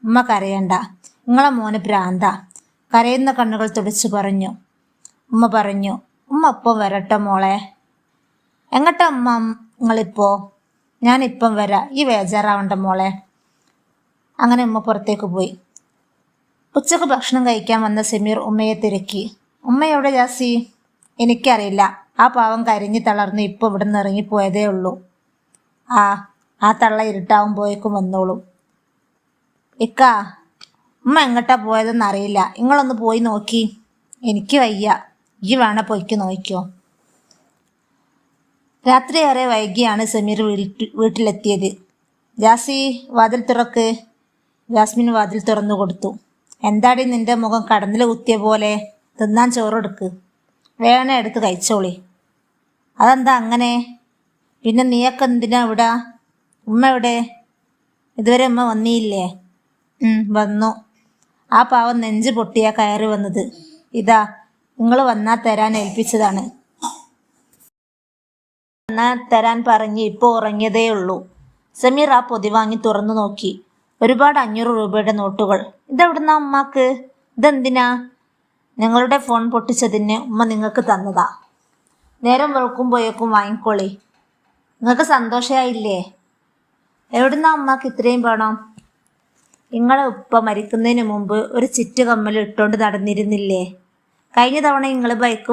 ഉമ്മ കരയണ്ട, നിങ്ങളെ മോന് ഭ്രാന്ത. കരയുന്ന കണ്ണുകൾ തുടച്ചു പറഞ്ഞു. ഉമ്മ പറഞ്ഞു, ഉമ്മ ഒപ്പം വരട്ടെ മോളെ. എങ്ങട്ടാ ഉമ്മ നിങ്ങളിപ്പോ? ഞാനിപ്പം വരാം, ഈ ബേജാറാവണ്ട മോളെ. അങ്ങനെ ഉമ്മ പുറത്തേക്ക് പോയി. ഉച്ചക്ക് ഭക്ഷണം കഴിക്കാൻ വന്ന സമീർ ഉമ്മയെ തിരക്കി. ഉമ്മയെവിടെ ജാസി? എനിക്കറിയില്ല, ആ പാവം കരിഞ്ഞു തളർന്ന് ഇപ്പോൾ ഇവിടെ നിന്ന് ഇറങ്ങിപ്പോയതേ ഉള്ളൂ. ആ തള്ള ഇരുട്ടാവുമ്പോഴേക്കും വന്നോളും. ഇക്കാ, ഉമ്മ എങ്ങോട്ടാ പോയതെന്ന് അറിയില്ല, നിങ്ങളൊന്ന് പോയി നോക്കി. എനിക്ക് വയ്യ, ഈ വേണ പോയിക്ക് നോക്കിയോ. രാത്രി ഏറെ വൈകിയാണ് സമീർ വീട്ടിലെത്തിയത്. ജാസി, വാതിൽ തുറക്ക്. ജാസ്മിൻ വാതിൽ തുറന്നു കൊടുത്തു. എന്താടി നിന്റെ മുഖം കടന്നിൽ കുത്തിയ പോലെ? തിന്നാൻ ചോറെടുക്ക്, വേണ എടുത്ത് കഴിച്ചോളി. അതെന്താ അങ്ങനെ? പിന്നെ നീയൊക്കെ എന്തിനാ ഇവിടെ? ഉമ്മ എവിടെ? ഇതുവരെ ഉമ്മ വന്നിയില്ലേ? വന്നു. ആ പാവം നെഞ്ച് പൊട്ടിയാ കയറി വന്നത്. ഇതാ, നിങ്ങൾ വന്നാൽ തരാൻ ഏൽപ്പിച്ചതാണ്. വന്നാൽ തരാൻ പറഞ്ഞ് ഇപ്പോൾ ഉറങ്ങിയതേ ഉള്ളൂ. സമീർ ആ പൊതി വാങ്ങി തുറന്നു നോക്കി. ഒരുപാട് 500 രൂപയുടെ നോട്ടുകൾ. ഇതെവിടുന്നാ ഉമ്മാക്ക്? ഇതെന്തിനാ? നിങ്ങളുടെ ഫോൺ പൊട്ടിച്ചതിന് ഉമ്മ നിങ്ങൾക്ക് തന്നതാ. നേരം വെളുക്കുമ്പോഴേക്കും വാങ്ങിക്കോളി. നിങ്ങൾക്ക് സന്തോഷമായില്ലേ? എവിടുന്നാ ഉമ്മാക്ക് ഇത്രയും പണം? നിങ്ങളെ ഉപ്പ മരിക്കുന്നതിന് മുമ്പ് ഒരു ചിറ്റ് കമ്മൽ ഇട്ടുകൊണ്ട് നടന്നിരുന്നില്ലേ? കഴിഞ്ഞ തവണ നിങ്ങൾ ബൈക്ക്